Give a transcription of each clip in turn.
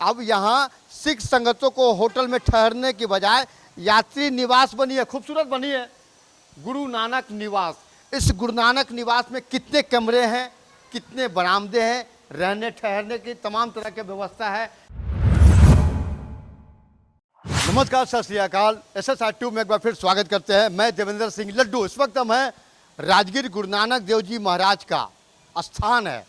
अब यहाँ सिख संगतों को होटल में ठहरने की बजाय यात्री निवास बनी है, खूबसूरत बनी है गुरु नानक निवास। इस गुरु नानक निवास में कितने कमरे हैं, कितने बरामदे हैं, रहने ठहरने की तमाम तरह की व्यवस्था है। नमस्कार, सत श्री अकाल। SSR ट्यूब में एक बार फिर स्वागत करते हैं। मैं देवेंद्र सिंह लड्डू। इस वक्त हम हैं राजगीर गुरु नानक देव जी महाराज का स्थान है,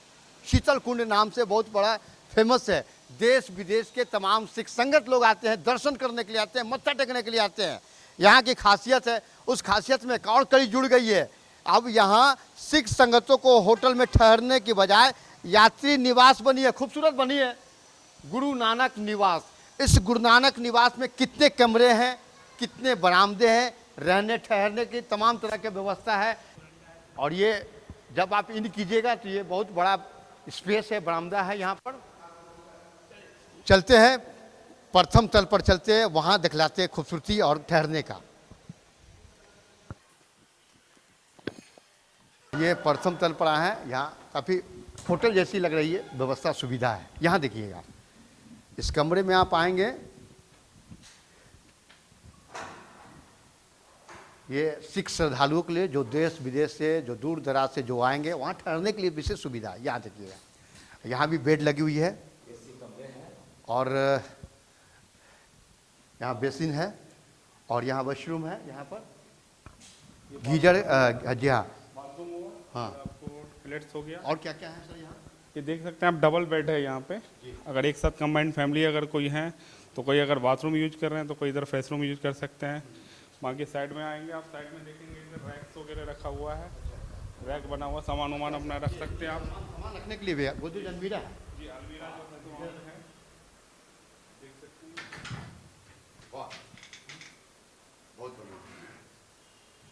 शीतल कुंड नाम से बहुत बड़ा फेमस है। देश विदेश के तमाम सिख संगत लोग आते हैं, दर्शन करने के लिए आते हैं, मत्था टेकने के लिए आते हैं। यहाँ की खासियत है, उस खासियत में एक और कड़ी जुड़ गई है। अब यहाँ सिख संगतों को होटल में ठहरने की बजाय यात्री निवास बनी है, खूबसूरत बनी है गुरु नानक निवास। इस गुरु नानक निवास में कितने कमरे हैं, कितने बरामदे हैं, रहने ठहरने की तमाम तरह की व्यवस्था है। और ये जब आप इन कीजिएगा तो ये बहुत बड़ा स्पेस है, बरामदा है। यहाँ पर चलते हैं, प्रथम तल पर चलते हैं, वहाँ दिखलाते हैं खूबसूरती और ठहरने का। ये प्रथम तल पर आए हैं, यहाँ काफ़ी होटल जैसी लग रही है, व्यवस्था सुविधा है। यहाँ देखिएगा, इस कमरे में आप आएंगे, ये सिख श्रद्धालुओं के लिए जो देश विदेश से, जो दूर दराज से जो आएंगे, वहाँ ठहरने के लिए विशेष सुविधा है। यहाँ देखिएगा, यहाँ भी बेड लगी हुई है और यहाँ बेसिन है और यहाँ वॉशरूम है। यहाँ पर गीजर, जी हाँ, हाँ, आपको टॉयलेट्स हो गया। और क्या क्या है सर यहाँ? ये देख सकते हैं आप, डबल बेड है यहाँ पे। अगर एक साथ कंबाइंड फैमिली अगर कोई है तो कोई अगर बाथरूम यूज कर रहे हैं तो कोई इधर फेसरूम यूज कर सकते हैं। बाकी साइड में आएंगे आप, साइड में देखेंगे इधर रैक्स वगैरह रखा हुआ है, रैक बना हुआ, सामान वामान अपना रख सकते हैं आप। सामान रखने के लिए भी है, वो जो अलमीरा है जी, अलमीरा जो है तो वहाँ पे है, देख सकते हैं। वाह, बहुत बढ़िया।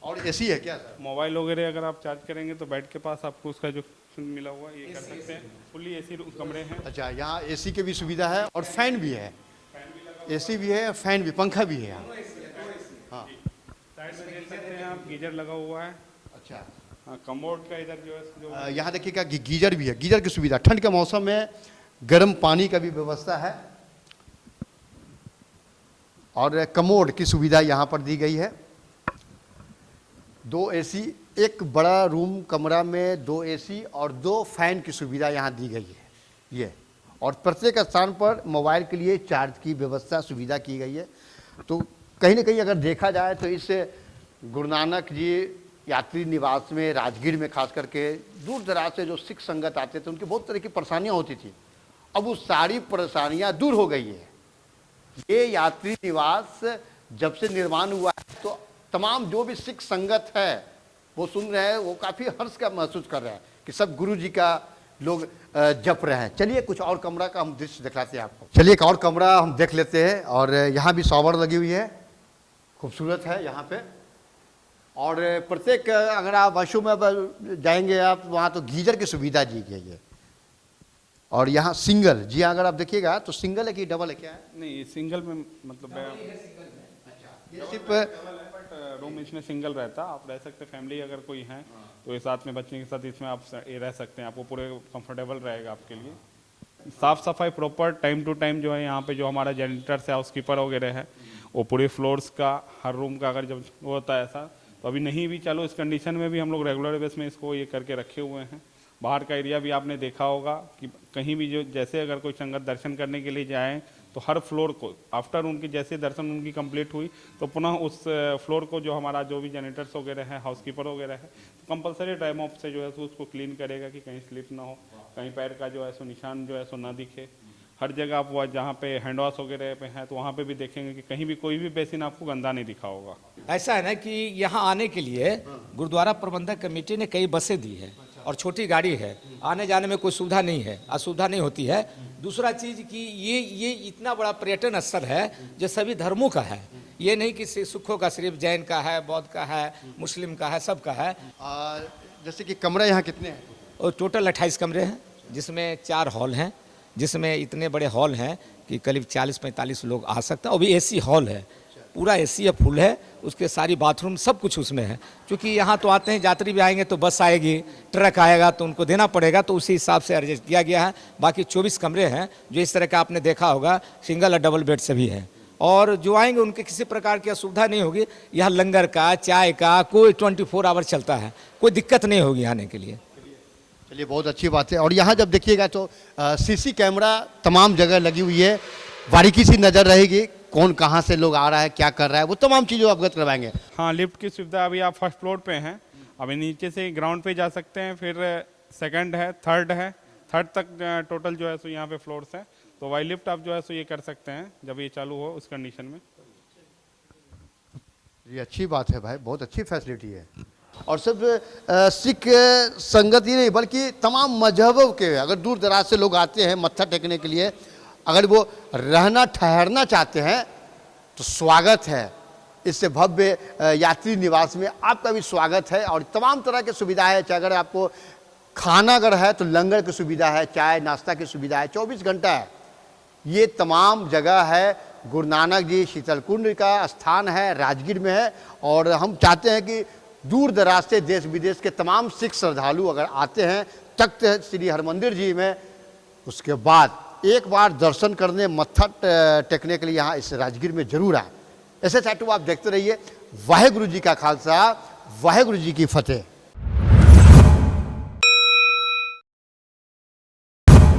और एसी है क्या सर? मोबाइल वगैरह अगर आप चार्ज करेंगे तो बेड के पास आपको उसका जो मिला हुआ ये कर सकते हैं। फुल्ली एसी कमरे हैं। अच्छा, यहाँ एसी की भी सुविधा है और फैन भी है, एसी भी है, फैन भी, पंखा भी है यहाँ। हाँ, साइड में देख सकते हैं आप, गीजर लगा हुआ है। अच्छा, हाँ, कमोड का इधर जो है जो यहाँ देखिएगा गीजर भी है, गीजर की सुविधा। ठंड के मौसम में गर्म पानी का भी व्यवस्था है और कमोड की सुविधा यहाँ पर दी गई है। 2 एसी, एक बड़ा रूम कमरा में 2 एसी और 2 फैन की सुविधा यहाँ दी गई है ये। और प्रत्येक स्थान पर मोबाइल के लिए चार्ज की व्यवस्था सुविधा की गई है। तो कहीं ना कहीं अगर देखा जाए तो इस गुरु नानक जी यात्री निवास में, राजगीर में खास करके दूर दराज से जो सिख संगत आते थे, उनकी बहुत तरह की परेशानियाँ होती थी। अब वो सारी परेशानियाँ दूर हो गई है। ये यात्री निवास जब से निर्माण हुआ है तो तमाम जो भी सिख संगत है वो सुन रहे हैं, वो काफ़ी हर्ष का महसूस कर रहे हैं कि सब गुरु जी का लोग जप रहे हैं। चलिए कुछ और कमरा का हम दृश्य दिखलाते हैं आपको। चलिए एक और कमरा हम देख लेते हैं। और यहाँ भी शॉवर लगी हुई है, खूबसूरत है यहाँ पे। और प्रत्येक अगर आप वॉशरूम में जाएंगे आप, वहाँ तो गीजर की सुविधा दी गई है। और यहाँ सिंगल, जी अगर आप देखिएगा तो सिंगल है कि डबल है, क्या है? नहीं, सिंगल में मतलब ये सिर्फ रूम इसमें सिंगल रहता, आप रह सकते। फैमिली अगर कोई है तो ये साथ में बच्चे के साथ इसमें आप ये रह सकते हैं, आपको पूरे कंफर्टेबल रहेगा आपके लिए। साफ़ सफाई प्रॉपर टाइम टू टाइम जो है यहाँ पे, जो हमारा जेनिटर्स है, हाउसकीपर वगैरह है, वो पूरे फ्लोर्स का, हर रूम का अगर जब वो होता है ऐसा, तो अभी नहीं भी चलो इस कंडीशन में भी हम लोग रेगुलर बेस में इसको ये करके रखे हुए हैं। बाहर का एरिया भी आपने देखा होगा कि कहीं भी जो जैसे अगर कोई संगत दर्शन करने के लिए जाएँ तो हर फ्लोर को आफ्टर उनकी जैसे दर्शन उनकी कंप्लीट हुई तो पुनः उस फ्लोर को जो हमारा जो भी जेनिटर्स वगैरह है, हाउसकीपर वगैरह है, तो कंपलसरी टाइम ऑफ से जो है सो उसको क्लीन करेगा कि कहीं स्लिप ना हो, कहीं पैर का जो है सो निशान जो है सो ना दिखे। हर जगह आप वो जहाँ पे हैंड वॉश वगैरह पे है तो वहाँ पे भी देखेंगे कि कहीं भी कोई भी बेसिन आपको गंदा नहीं दिखा होगा। ऐसा है ना कि यहाँ आने के लिए गुरुद्वारा प्रबंधक कमेटी ने कई बसें दी है और छोटी गाड़ी है, आने जाने में कोई सुविधा नहीं है, असुविधा नहीं होती है। दूसरा चीज़ कि ये इतना बड़ा पर्यटन स्थल है जो सभी धर्मों का है, ये नहीं कि सिखों का सिर्फ जैन का है, बौद्ध का है, मुस्लिम का है, सबका है। जैसे कि कमरे यहाँ कितने हैं? और टोटल 28 कमरे हैं, जिसमें 4 हॉल हैं, जिसमें इतने बड़े हॉल हैं कि करीब 40-45 लोग आ सकते हैं। और भी एसी हॉल है, पूरा एसी फुल है, उसके सारी बाथरूम सब कुछ उसमें है। क्योंकि यहाँ तो आते हैं यात्री भी आएंगे तो बस आएगी, ट्रक आएगा तो उनको देना पड़ेगा, तो उसी हिसाब से एडजस्ट किया गया है। बाकी 24 कमरे हैं जो इस तरह का आपने देखा होगा, सिंगल और डबल बेड सभी है। और जो आएंगे उनके किसी प्रकार की असुविधा नहीं होगी। यहाँ लंगर का, चाय का कोई 24 आवर चलता है, कोई दिक्कत नहीं होगी आने के लिए। चलिए, बहुत अच्छी बात है। और यहाँ जब देखिएगा तो सीसी कैमरा तमाम जगह लगी हुई है, बारीकी सी नज़र रहेगी, कौन कहाँ से लोग आ रहा है, क्या कर रहा है, वो तमाम चीज़ों अवगत करवाएंगे। हाँ, लिफ्ट की सुविधा अभी आप फर्स्ट फ्लोर पे हैं, अभी नीचे से ग्राउंड पे जा सकते हैं, फिर सेकंड है, थर्ड तक टोटल जो है सो यहाँ पे फ्लोर्स हैं, तो वाई लिफ्ट आप जो है सो ये कर सकते हैं जब ये चालू हो उस कंडीशन में। ये अच्छी बात है भाई, बहुत अच्छी फैसिलिटी है। और सिर्फ सिख संगत ही नहीं बल्कि तमाम मजहबों के, अगर दूर दराज से लोग आते हैं मत्था टेकने के लिए, अगर वो रहना ठहरना चाहते हैं तो स्वागत है। इससे भव्य यात्री निवास में आपका भी स्वागत है और तमाम तरह की सुविधा है। चाहे अगर आपको खाना अगर है तो लंगर की सुविधा है, चाय नाश्ता की सुविधा है, 24 घंटा है। ये तमाम जगह है। गुरु नानक जी शीतल कुंड का स्थान है, राजगीर में है। और हम चाहते हैं कि दूर दराज से देश विदेश के तमाम सिख श्रद्धालु अगर आते हैं तख्त श्री हरमंदिर जी में, उसके बाद एक बार दर्शन करने, मत्था टेकने के लिए यहाँ इस राजगीर में जरूर आए। ऐसे चाहे तो आप देखते रहिए। वाहेगुरु जी का खालसा, वाहेगुरु जी की फतेह।